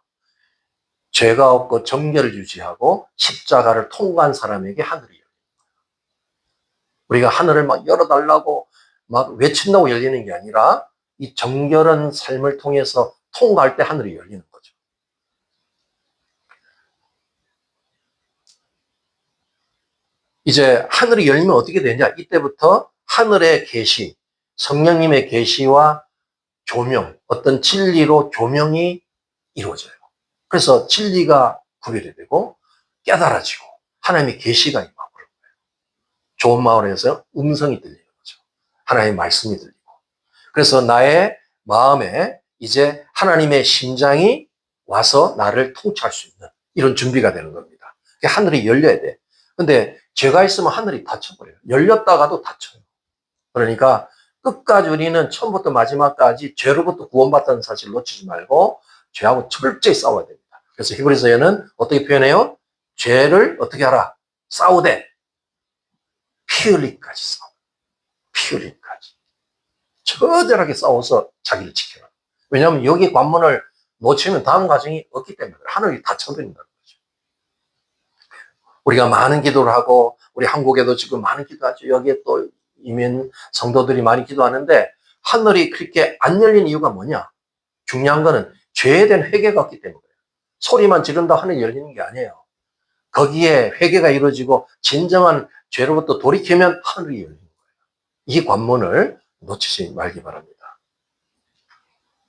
S1: 죄가 없고 정결을 유지하고 십자가를 통과한 사람에게 하늘이 열리는 거예요. 우리가 하늘을 막 열어달라고 막 외친다고 열리는 게 아니라 이 정결한 삶을 통해서 통과할 때 하늘이 열리는 거죠. 이제 하늘이 열리면 어떻게 되냐? 이때부터 하늘의 계시, 성령님의 계시와 조명, 어떤 진리로 조명이 이루어져요. 그래서 진리가 구별이 되고 깨달아지고 하나님의 계시가 임하고 그런 거예요. 좋은 마을에서 음성이 들리는 거죠. 하나님의 말씀이 들리고. 그래서 나의 마음에 이제 하나님의 심장이 와서 나를 통치할 수 있는 이런 준비가 되는 겁니다. 하늘이 열려야 돼. 근데 죄가 있으면 하늘이 닫혀버려요. 열렸다가도 닫혀요. 그러니까 끝까지 우리는 처음부터 마지막까지 죄로부터 구원받다는 사실을 놓치지 말고 죄하고 철저히 싸워야 됩니다. 그래서 히브리서에는 어떻게 표현해요? 죄를 어떻게 하라? 싸우되 피 흘리기까지 싸워. 피 흘리기까지. 처절하게 싸워서 자기를 지켜라. 왜냐하면 여기 관문을 놓치면 다음 과정이 없기 때문에 하늘이 닫혀버린다는 거죠. 우리가 많은 기도를 하고 우리 한국에도 지금 많은 기도하죠. 여기에 또 이민 성도들이 많이 기도하는데 하늘이 그렇게 안 열린 이유가 뭐냐? 중요한 거는 죄에 대한 회개가 없기 때문이에요. 소리만 지른다 하늘이 열리는 게 아니에요. 거기에 회개가 이루어지고 진정한 죄로부터 돌이키면 하늘이 열리는 거예요. 이 관문을 놓치지 말기 바랍니다.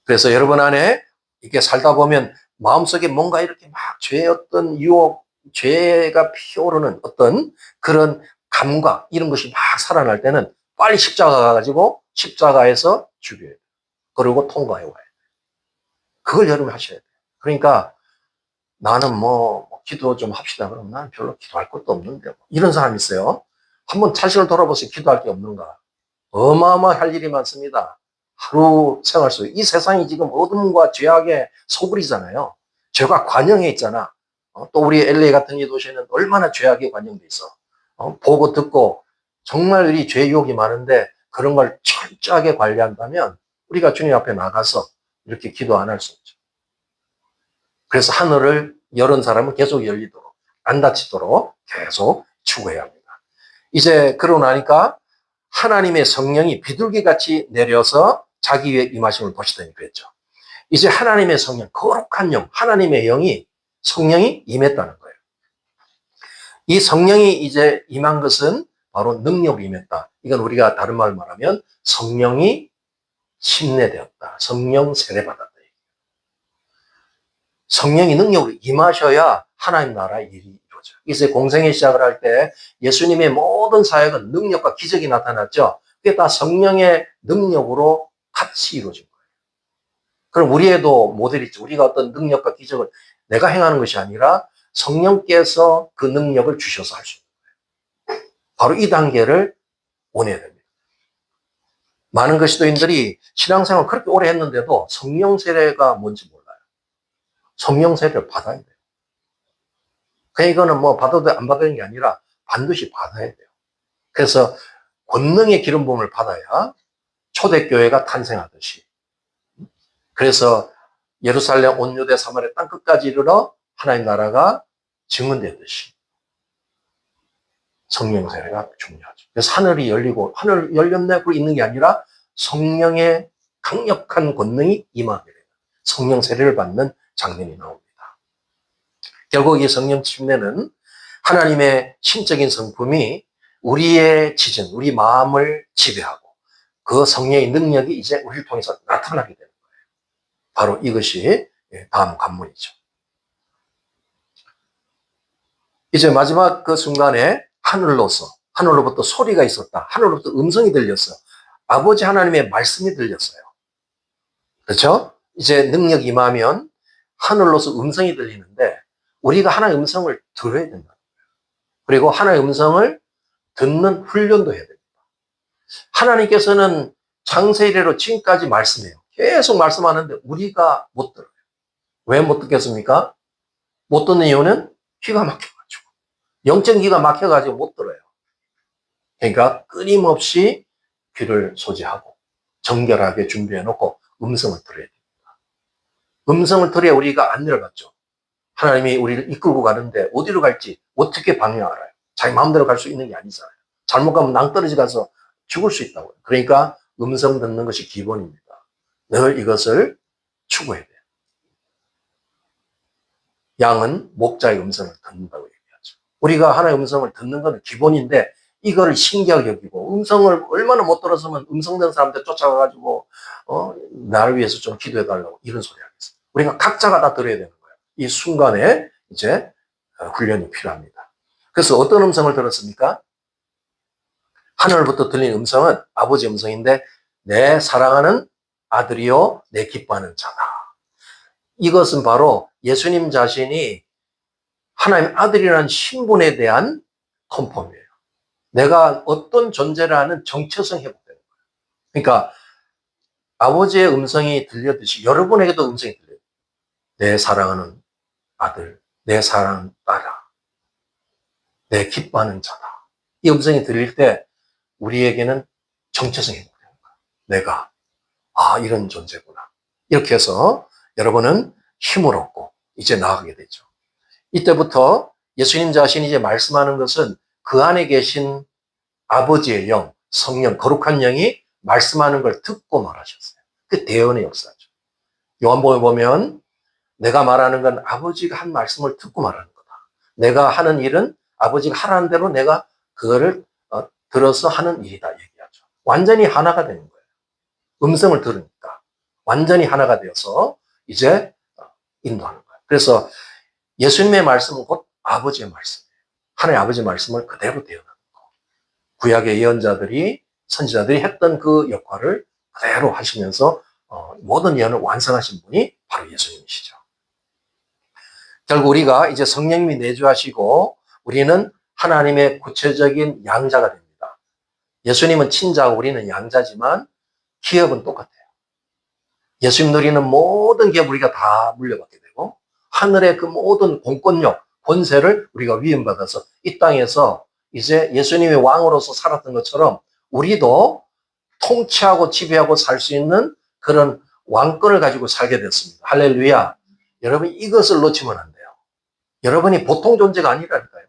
S1: 그래서 여러분 안에 이렇게 살다 보면 마음속에 뭔가 이렇게 막 죄의 어떤 유혹, 죄가 피어오르는 어떤 그런 감각, 이런 것이 막 살아날 때는 빨리 십자가 가가지고 십자가에서 죽여야 돼요. 그리고 통과해 와요. 그걸 여러분 하셔야 돼요. 그러니까 나는 뭐 기도 좀 합시다. 그러면 나는 별로 기도할 것도 없는데. 이런 사람이 있어요. 한번 자신을 돌아보세요. 기도할 게 없는가? 어마어마할 일이 많습니다. 하루 생활 속에. 이 세상이 지금 어둠과 죄악의 소굴이잖아요. 죄가 관영해 있잖아. 또 우리 LA 같은 이 도시에는 얼마나 죄악이 관영돼 있어. 보고 듣고 정말 우리 죄 유혹이 많은데 그런 걸 철저하게 관리한다면 우리가 주님 앞에 나가서 이렇게 기도 안 할 수 없죠. 그래서 하늘을 여는 사람은 계속 열리도록, 안 닫히도록 계속 추구해야 합니다. 이제 그러고 나니까 하나님의 성령이 비둘기같이 내려서 자기 위에 임하심을 보시더니 그랬죠. 이제 하나님의 성령, 거룩한 영, 하나님의 영이, 성령이 임했다는 거예요. 이 성령이 이제 임한 것은 바로 능력으로 임했다. 이건 우리가 다른 말로 말하면 성령이 침례되었다. 성령 세례받았다. 성령이 능력으로 임하셔야 하나님 나라의 일이 이루어져요. 그래서 공생의 시작을 할 때 예수님의 모든 사역은 능력과 기적이 나타났죠. 그게 다 성령의 능력으로 같이 이루어진 거예요. 그럼 우리에도 모델이 있죠. 우리가 어떤 능력과 기적을 내가 행하는 것이 아니라 성령께서 그 능력을 주셔서 할 수 있는 거예요. 바로 이 단계를 원해야 됩니다. 많은 그리스도인들이 신앙생활을 그렇게 오래 했는데도 성령 세례가 뭔지 몰라요. 성령 세례를 받아야 돼요. 그냥 이거는 뭐 받아도 안 받는 게 아니라 반드시 받아야 돼요. 그래서 권능의 기름 부음을 받아야 초대교회가 탄생하듯이. 그래서 예루살렘, 온 유대, 사마리아 땅 끝까지 이르러 하나님 나라가 증언되듯이 성령 세례가 중요하죠. 그래서 하늘이 열리고, 하늘 열렸네 그러고 있는 게 아니라 성령의 강력한 권능이 임하게 돼요. 성령 세례를 받는 장면이 나옵니다. 결국 이 성령 침례는 하나님의 신적인 성품이 우리의 지전, 우리 마음을 지배하고 그 성령의 능력이 이제 우리를 통해서 나타나게 되는 거예요. 바로 이것이 다음 관문이죠. 이제 마지막 그 순간에 하늘로부터 소리가 있었다. 하늘로부터 음성이 들렸어. 아버지 하나님의 말씀이 들렸어요. 그렇죠? 이제 능력이 임하면 하늘로서 음성이 들리는데 우리가 하나님의 음성을 들어야 된다. 그리고 하나님의 음성을 듣는 훈련도 해야 됩니다. 하나님께서는 창세이래로 지금까지 말씀해요. 계속 말씀하는데 우리가 못 들어요. 왜 못 듣겠습니까? 못 듣는 이유는 귀가 막혀가지고. 영적 귀가 막혀가지고 못 들어요. 그러니까 끊임없이 귀를 소지하고 정결하게 준비해놓고 음성을 들어야 됩니다. 음성을 들어야 우리가 안내를 받죠. 하나님이 우리를 이끌고 가는데 어디로 갈지 어떻게 방향 알아요? 자기 마음대로 갈 수 있는 게 아니잖아요. 잘못 가면 낭떠러지 가서 죽을 수 있다고요. 그러니까 음성 듣는 것이 기본입니다. 늘 이것을 추구해야 돼요. 양은 목자의 음성을 듣는다고 얘기하죠. 우리가 하나의 음성을 듣는 건 기본인데 이거를 신기하게 여기고 음성을 얼마나 못 들었으면 음성 된 사람들 쫓아가가지고 나를 위해서 좀 기도해달라고 이런 소리 하겠어요. 우리가 각자가 다 들어야 되는 거예요. 이 순간에 이제 훈련이 필요합니다. 그래서 어떤 음성을 들었습니까? 하늘부터 들린 음성은 아버지 음성인데 내 사랑하는 아들이요 내 기뻐하는 자다. 이것은 바로 예수님 자신이 하나님 아들이라는 신분에 대한 컨펌이에요. 내가 어떤 존재라는 정체성 회복되는 거예요. 그러니까 아버지의 음성이 들렸듯이 여러분에게도 음성이 들려요. 내 사랑하는 아들, 내 사랑하는 딸아, 내 기뻐하는 자다. 이 음성이 들릴 때 우리에게는 정체성이 회복되는 거예요. 내가 이런 존재구나. 이렇게 해서 여러분은 힘을 얻고 이제 나아가게 되죠. 이때부터 예수님 자신이 이제 말씀하는 것은 그 안에 계신 아버지의 영, 성령, 거룩한 영이 말씀하는 걸 듣고 말하셨어요. 그 대언의 역사죠. 요한복음에 보면 내가 말하는 건 아버지가 한 말씀을 듣고 말하는 거다. 내가 하는 일은 아버지가 하라는 대로 내가 그거를 들어서 하는 일이다 얘기하죠. 완전히 하나가 되는 거예요. 음성을 들으니까 완전히 하나가 되어서 이제 인도하는 거예요. 그래서 예수님의 말씀은 곧 아버지의 말씀이에요. 하나님 아버지의 말씀을 그대로 대어하는 거. 구약의 예언자들이 선지자들이 했던 그 역할을 그대로 하시면서 모든 예언을 완성하신 분이 바로 예수님이시죠. 결국 우리가 이제 성령님이 내주하시고 우리는 하나님의 구체적인 양자가 됩니다. 예수님은 친자고 우리는 양자지만 기업은 똑같아요. 예수님 누리는 모든 기업 우리가 다 물려받게 되고 하늘의 그 모든 공권력, 권세를 우리가 위임받아서 이 땅에서 이제 예수님이 왕으로서 살았던 것처럼 우리도 통치하고 지배하고 살 수 있는 그런 왕권을 가지고 살게 됐습니다. 할렐루야. 여러분 이것을 놓치면 안 돼요. 여러분이 보통 존재가 아니라니까요.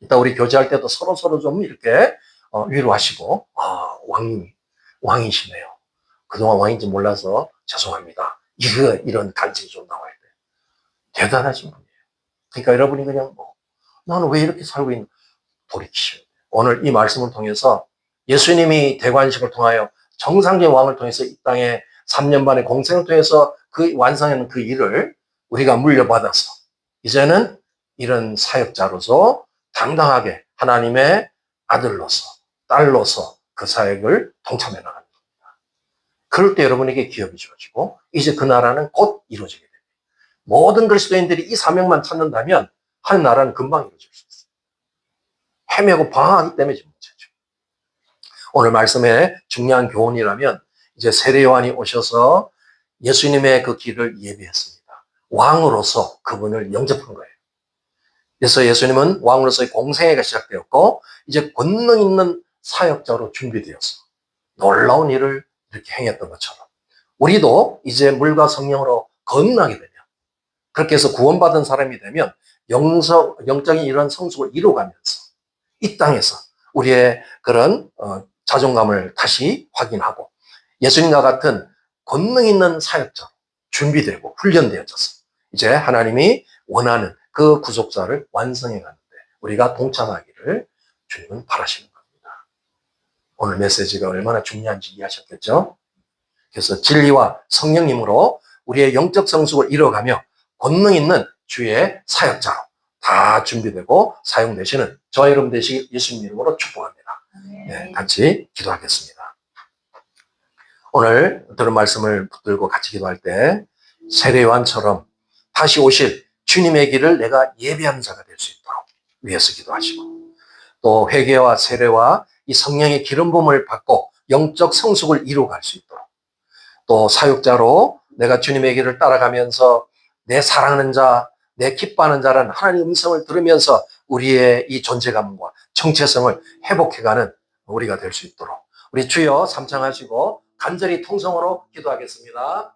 S1: 이따 우리 교제할 때도 서로 좀 이렇게 위로하시고 왕이시네요. 그동안 왕인지 몰라서 죄송합니다. 이런 간증이 좀 나와야 돼요. 대단하신 분이에요. 그러니까 여러분이 그냥 나는 왜 이렇게 살고 있는 돌이키셔야 돼요. 오늘 이 말씀을 통해서 예수님이 대관식을 통하여 정상적인 왕을 통해서 이 땅에 3년 반의 공생을 통해서 그 완성하는 그 일을 우리가 물려받아서 이제는 이런 사역자로서 당당하게 하나님의 아들로서 딸로서 그 사역을 동참해 나가는 겁니다. 그럴 때 여러분에게 기업이 주어지고 이제 그 나라는 곧 이루어지게 됩니다. 모든 그리스도인들이 이 사명만 찾는다면 한 나라는 금방 이루어질 수 있어요. 헤매고 방황하기 때문에 문제죠. 오늘 말씀의 중요한 교훈이라면 이제 세례 요한이 오셔서 예수님의 그 길을 예비했습니다. 왕으로서 그분을 영접한 거예요. 그래서 예수님은 왕으로서의 공생애가 시작되었고 이제 권능 있는 사역자로 준비되어서 놀라운 일을 이렇게 행했던 것처럼 우리도 이제 물과 성령으로 거듭나게 되면 그렇게 해서 구원받은 사람이 되면 영적인 이런 성숙을 이루어가면서 이 땅에서 우리의 그런 자존감을 다시 확인하고 예수님과 같은 권능 있는 사역자로 준비되고 훈련되어져서 이제 하나님이 원하는 그 구속사를 완성해 가는데 우리가 동참하기를 주님은 바라시는 겁니다. 오늘 메시지가 얼마나 중요한지 이해하셨겠죠? 그래서 진리와 성령님으로 우리의 영적 성숙을 이뤄가며 권능 있는 주의 사역자로 다 준비되고 사용되시는 저와 여러분 되시길 예수님 이름으로 축복합니다. 네, 같이 기도하겠습니다. 오늘 들은 말씀을 붙들고 같이 기도할 때 세례 요한처럼 다시 오실 주님의 길을 내가 예비하는 자가 될 수 있도록 위해서 기도하시고 또 회개와 세례와 이 성령의 기름 부음을 받고 영적 성숙을 이루어갈 수 있도록 또 사역자로 내가 주님의 길을 따라가면서 내 사랑하는 자, 내 기뻐하는 자라는 하나님의 음성을 들으면서 우리의 이 존재감과 정체성을 회복해가는 우리가 될 수 있도록 우리 주여 삼창하시고 간절히 통성으로 기도하겠습니다.